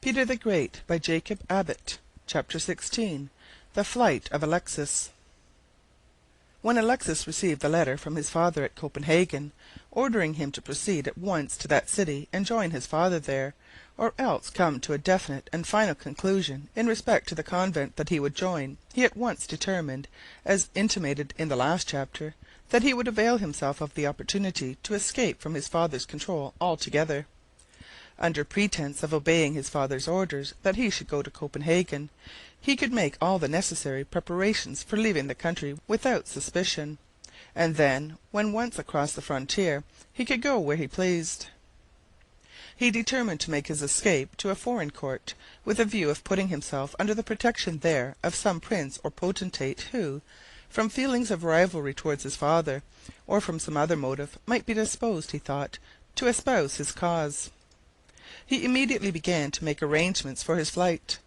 Peter the Great by Jacob Abbott. Chapter 16. The Flight of Alexis. When Alexis received the letter from his father at Copenhagen, ordering him to proceed at once to that city and join his father there, or else come to a definite and final conclusion in respect to the convent that he would join, he at once determined, as intimated in the last chapter, that he would avail himself of the opportunity to escape from his father's control altogether. Under pretence of obeying his father's orders that he should go to Copenhagen, he could make all the necessary preparations for leaving the country without suspicion, and then, when once across the frontier, he could go where he pleased. He determined to make his escape to a foreign court, with a view of putting himself under the protection there of some prince or potentate who, from feelings of rivalry towards his father, or from some other motive, might be disposed, he thought, to espouse his cause. He immediately began to make arrangements for his flight.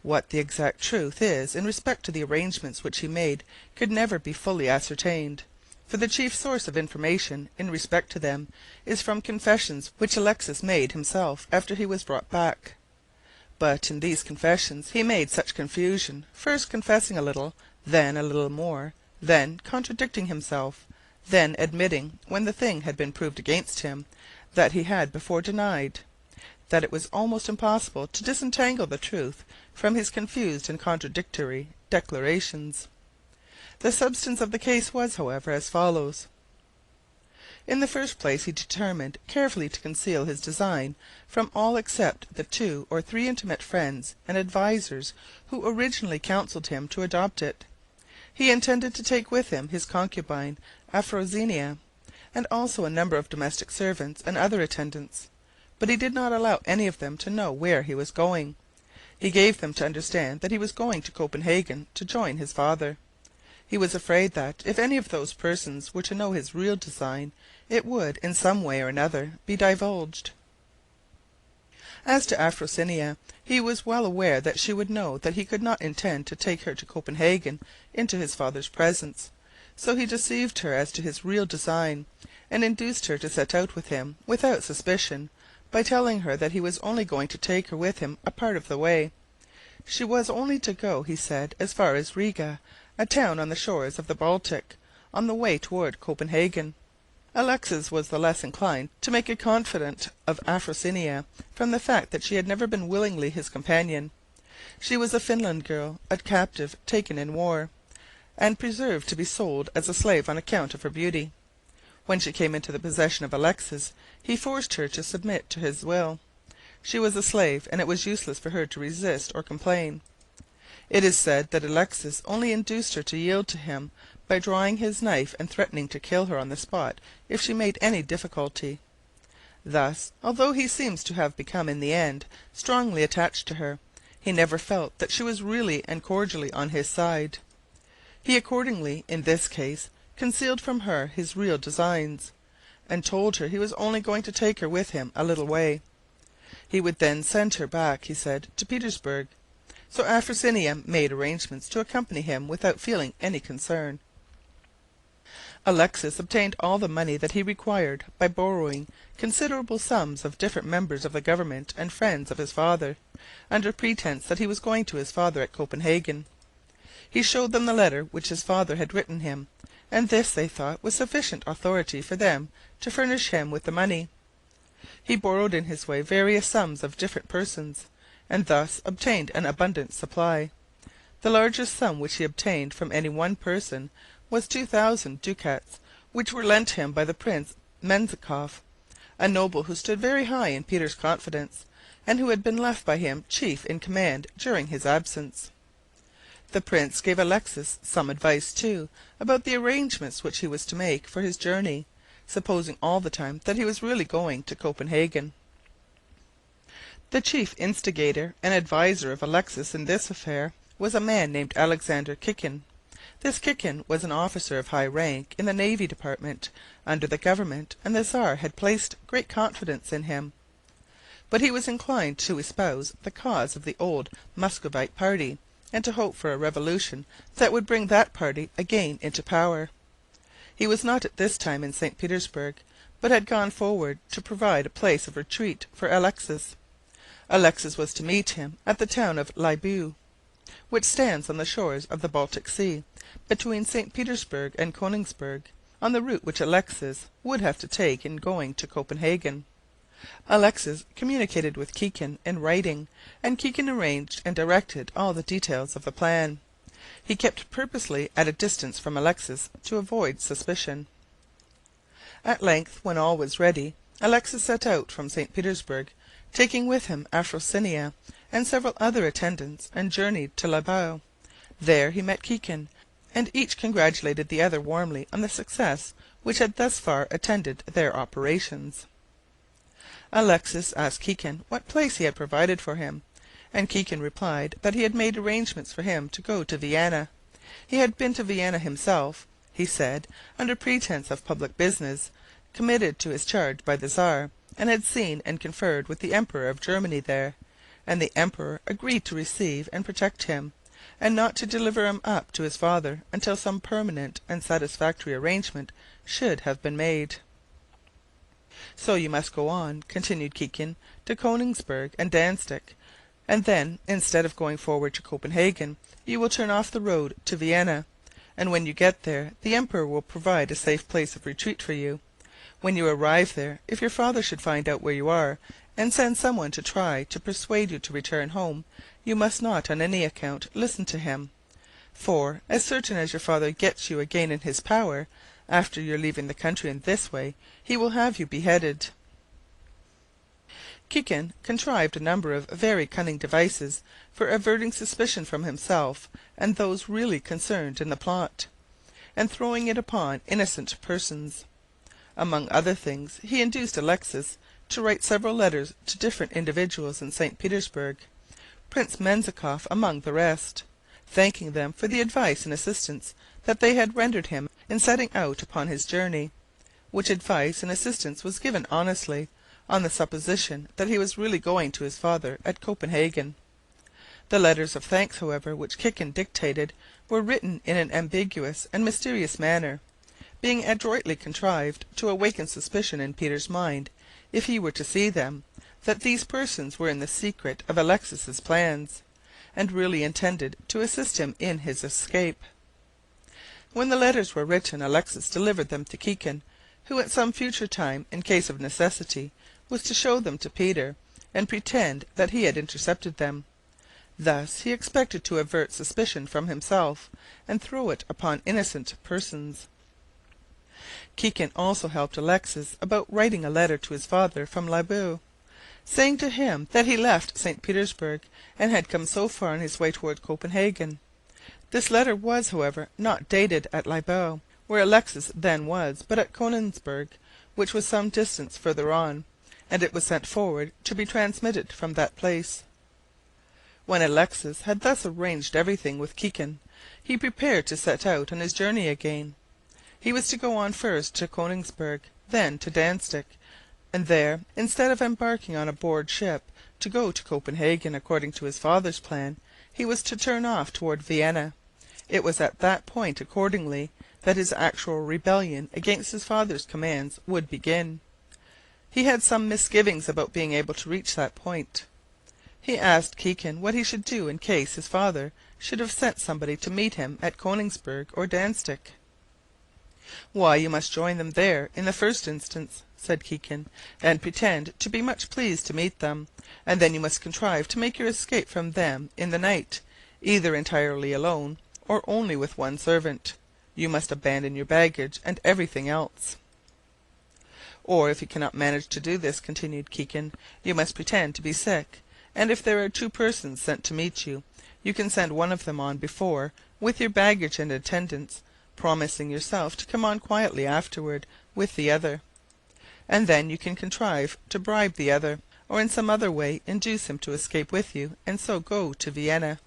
What the exact truth is in respect to the arrangements which he made could never be fully ascertained, for the chief source of information in respect to them is from confessions which Alexis made himself after he was brought back. But in these confessions he made such confusion, first confessing a little, then a little more, then contradicting himself, then admitting, when the thing had been proved against him, that he had before denied, that it was almost impossible to disentangle the truth from his confused and contradictory declarations. The substance of the case was, however, as follows. In the first place he determined carefully to conceal his design from all except the 2 or 3 intimate friends and advisers who originally counselled him to adopt it. He intended to take with him his concubine Afrosinia, and also a number of domestic servants and other attendants. But he did not allow any of them to know where he was going. He gave them to understand that he was going to Copenhagen to join his father. He was afraid that, if any of those persons were to know his real design, it would, in some way or another, be divulged. As to Afrosinia, he was well aware that she would know that he could not intend to take her to Copenhagen into his father's presence, so he deceived her as to his real design, and induced her to set out with him without suspicion, by telling her that he was only going to take her with him a part of the way. She was only to go, he said, as far as Riga, a town on the shores of the Baltic, on the way toward Copenhagen. Alexis was the less inclined to make a confidant of Afrosinia from the fact that she had never been willingly his companion. She was a Finland girl, a captive taken in war, and preserved to be sold as a slave on account of her beauty. When she came into the possession of Alexis, he forced her to submit to his will. She was a slave, and it was useless for her to resist or complain. It is said that Alexis only induced her to yield to him by drawing his knife and threatening to kill her on the spot if she made any difficulty. Thus, although he seems to have become in the end strongly attached to her, he never felt that she was really and cordially on his side. He accordingly, in this case, concealed from her his real designs, and told her he was only going to take her with him a little way. He would then send her back, he said, to Petersburg. So Afrosinia made arrangements to accompany him without feeling any concern. Alexis obtained all the money that he required by borrowing considerable sums of different members of the government and friends of his father, under pretence that he was going to his father at Copenhagen. He showed them the letter which his father had written him, and this, they thought, was sufficient authority for them to furnish him with the money. He borrowed in his way various sums of different persons, and thus obtained an abundant supply. The largest sum which he obtained from any one person was 2,000 ducats, which were lent him by the Prince Menzikoff, a noble who stood very high in Peter's confidence, and who had been left by him chief in command during his absence. The prince gave Alexis some advice, too, about the arrangements which he was to make for his journey, supposing all the time that he was really going to Copenhagen. The chief instigator and adviser of Alexis in this affair was a man named Alexander Kikin. This Kikin was an officer of high rank in the Navy Department under the government, and the Tsar had placed great confidence in him. But he was inclined to espouse the cause of the old Muscovite party, and to hope for a revolution that would bring that party again into power. He was not at this time in St. Petersburg, but had gone forward to provide a place of retreat for Alexis. Alexis was to meet him at the town of Libau, which stands on the shores of the Baltic Sea, between St. Petersburg and Königsberg, on the route which Alexis would have to take in going to Copenhagen. Alexis communicated with Kikin in writing, and Kikin arranged and directed all the details of the plan. He kept purposely at a distance from Alexis to avoid suspicion. At length, when all was ready, Alexis set out from St. Petersburg, taking with him Afrosinia and several other attendants, and journeyed to Libau. There he met Kikin, and each congratulated the other warmly on the success which had thus far attended their operations. Alexis asked Kikin what place he had provided for him, and Kikin replied that he had made arrangements for him to go to Vienna. He had been to Vienna himself, he said, under pretence of public business, committed to his charge by the Tsar, and had seen and conferred with the Emperor of Germany there, and the Emperor agreed to receive and protect him, and not to deliver him up to his father until some permanent and satisfactory arrangement should have been made. So you must go on, continued Kikin, to Königsberg and Danzig, and then, instead of going forward to Copenhagen, you will turn off the road to Vienna, and when you get there the Emperor will provide a safe place of retreat for you. When you arrive there, if your father should find out where you are, and send someone to try to persuade you to return home, you must not on any account listen to him. For, as certain as your father gets you again in his power, after your leaving the country in this way, he will have you beheaded. Kikin contrived a number of very cunning devices for averting suspicion from himself and those really concerned in the plot, and throwing it upon innocent persons. Among other things, he induced Alexis to write several letters to different individuals in St. Petersburg, Prince Menzikoff among the rest, thanking them for the advice and assistance that they had rendered him in setting out upon his journey, which advice and assistance was given honestly, on the supposition that he was really going to his father at Copenhagen. The letters of thanks, however, which Kikin dictated, were written in an ambiguous and mysterious manner, being adroitly contrived to awaken suspicion in Peter's mind, if he were to see them, that these persons were in the secret of Alexis's plans, and really intended to assist him in his escape. When the letters were written, Alexis delivered them to Kikin, who at some future time, in case of necessity, was to show them to Peter, and pretend that he had intercepted them. Thus he expected to avert suspicion from himself, and throw it upon innocent persons. Kikin also helped Alexis about writing a letter to his father from Libau, saying to him that he left St. Petersburg, and had come so far on his way toward Copenhagen. This letter was, however, not dated at Libau, where Alexis then was, but at Königsberg, which was some distance further on, and it was sent forward to be transmitted from that place. When Alexis had thus arranged everything with Kikin, he prepared to set out on his journey again. He was to go on first to Königsberg, then to Danzig, and there, instead of embarking on a board ship to go to Copenhagen according to his father's plan, he was to turn off toward Vienna. It was at that point, accordingly, that his actual rebellion against his father's commands would begin. He had some misgivings about being able to reach that point. He asked Kikin what he should do in case his father should have sent somebody to meet him at Königsberg or Danzig. "Why, you must join them there in the first instance," said Kikin, "and pretend to be much pleased to meet them, and then you must contrive to make your escape from them in the night, either entirely alone, or only with one servant. You must abandon your baggage and everything else. Or if you cannot manage to do this," continued Kikin, "you must pretend to be sick, and if there are 2 persons sent to meet you, you can send one of them on before, with your baggage and attendants, promising yourself to come on quietly afterward with the other. And then you can contrive to bribe the other, or in some other way induce him to escape with you, and so go to Vienna."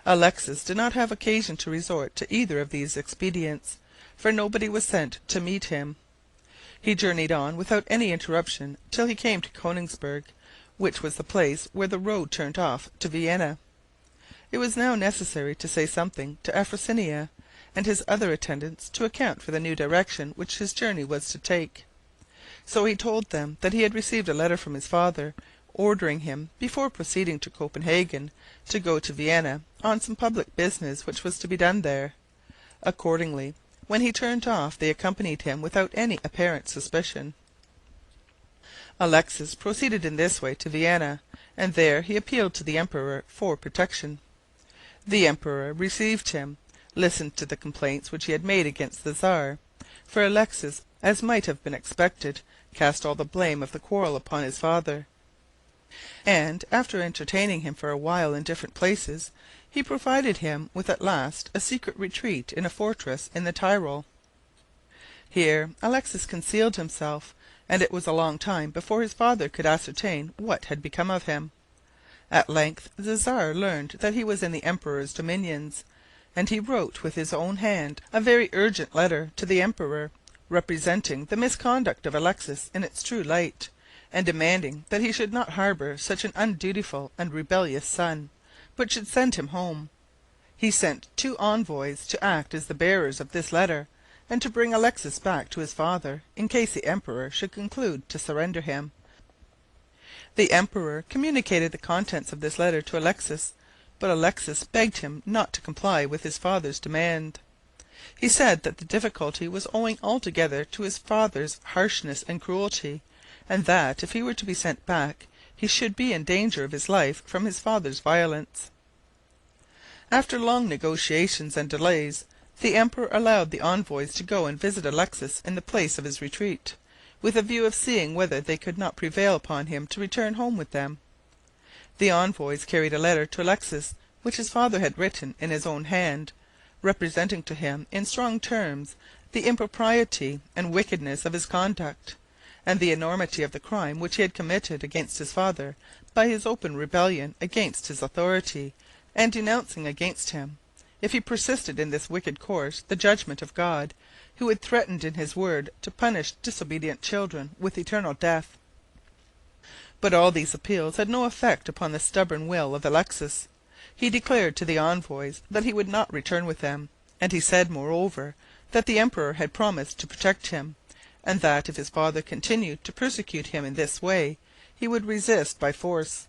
Alexis did not have occasion to resort to either of these expedients, for nobody was sent to meet him. He journeyed on without any interruption till he came to Königsberg, which was the place where the road turned off to Vienna. It was now necessary to say something to Afrosinia and his other attendants to account for the new direction which his journey was to take. So he told them that he had received a letter from his father, ordering him, before proceeding to Copenhagen, to go to Vienna on some public business which was to be done there. Accordingly, when he turned off, they accompanied him without any apparent suspicion. Alexis proceeded in this way to Vienna, and there he appealed to the Emperor for protection. The Emperor received him, listened to the complaints which he had made against the Tsar, for Alexis, as might have been expected, cast all the blame of the quarrel upon his father, and, after entertaining him for a while in different places, he provided him with at last a secret retreat in a fortress in the Tyrol. Here Alexis concealed himself, and it was a long time before his father could ascertain what had become of him. At length the Tsar learned that he was in the Emperor's dominions, and he wrote with his own hand a very urgent letter to the Emperor, representing the misconduct of Alexis in its true light, and demanding that he should not harbour such an undutiful and rebellious son, but should send him home. He sent 2 envoys to act as the bearers of this letter, and to bring Alexis back to his father in case the Emperor should conclude to surrender him. The Emperor communicated the contents of this letter to Alexis, but Alexis begged him not to comply with his father's demand. He said that the difficulty was owing altogether to his father's harshness and cruelty, and that if he were to be sent back he should be in danger of his life from his father's violence. After long negotiations and delays, the Emperor allowed the envoys to go and visit Alexis in the place of his retreat, with a view of seeing whether they could not prevail upon him to return home with them. The envoys carried a letter to Alexis which his father had written in his own hand, representing to him in strong terms the impropriety and wickedness of his conduct, and the enormity of the crime which he had committed against his father by his open rebellion against his authority, and denouncing against him, if he persisted in this wicked course, the judgment of God, who had threatened in his word to punish disobedient children with eternal death. But all these appeals had no effect upon the stubborn will of Alexis. He declared to the envoys that he would not return with them, and he said, moreover, that the Emperor had promised to protect him, and that if his father continued to persecute him in this way, he would resist by force,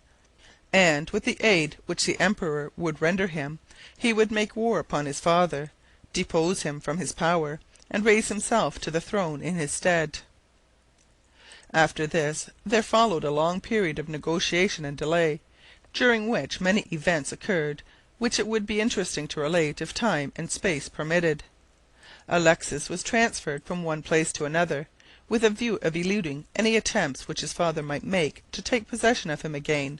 and, with the aid which the Emperor would render him, he would make war upon his father, depose him from his power, and raise himself to the throne in his stead. After this there followed a long period of negotiation and delay, during which many events occurred which it would be interesting to relate if time and space permitted. Alexis was transferred from one place to another, with a view of eluding any attempts which his father might make to take possession of him again,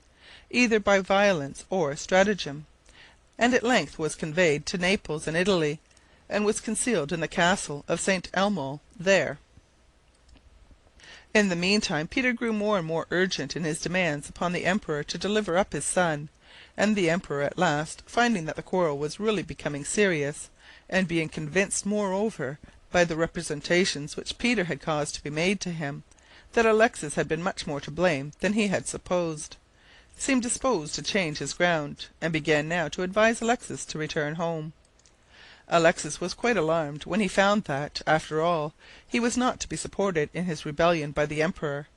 either by violence or stratagem, and at length was conveyed to Naples in Italy, and was concealed in the castle of St. Elmo there. In the meantime Peter grew more and more urgent in his demands upon the Emperor to deliver up his son, and the Emperor at last, finding that the quarrel was really becoming serious, and being convinced moreover by the representations which Peter had caused to be made to him, that Alexis had been much more to blame than he had supposed, seemed disposed to change his ground, and began now to advise Alexis to return home. Alexis was quite alarmed when he found that, after all, he was not to be supported in his rebellion by the Emperor,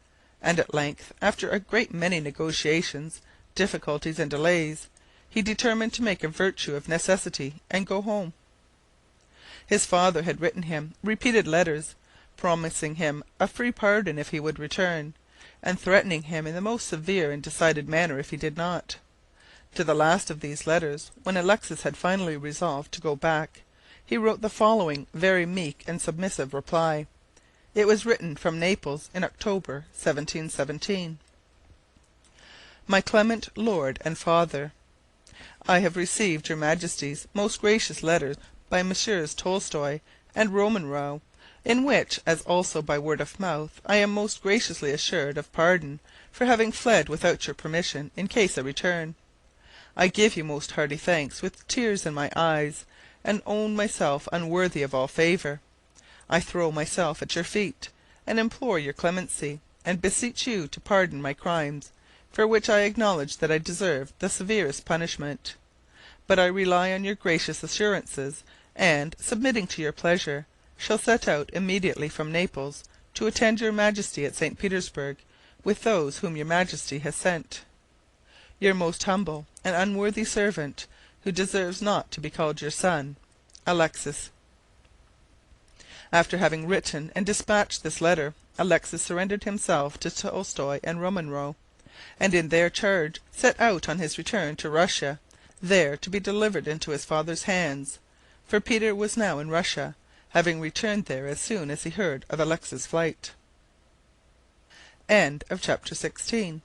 and at length, after a great many negotiations, difficulties, and delays, he determined to make a virtue of necessity and go home. His father had written him repeated letters, promising him a free pardon if he would return, and threatening him in the most severe and decided manner if he did not. To the last of these letters, when Alexis had finally resolved to go back, he wrote the following very meek and submissive reply. It was written from Naples in October 1717. My clement Lord and Father, I have received your Majesty's most gracious letters by Messrs. Tolstoy and Romanrow, in which, as also by word of mouth, I am most graciously assured of pardon for having fled without your permission in case I return. I give you most hearty thanks with tears in my eyes, and own myself unworthy of all favour. I throw myself at your feet, and implore your clemency, and beseech you to pardon my crimes, for which I acknowledge that I deserve the severest punishment. But I rely on your gracious assurances, and, submitting to your pleasure, shall set out immediately from Naples to attend your Majesty at St. Petersburg, with those whom your Majesty has sent. Your most humble and unworthy servant, who deserves not to be called your son, Alexis. After having written and dispatched this letter, Alexis surrendered himself to Tolstoy and Romanov, and in their charge set out on his return to Russia, there to be delivered into his father's hands, for Peter was now in Russia, having returned there as soon as he heard of Alexis' flight. End of chapter 16.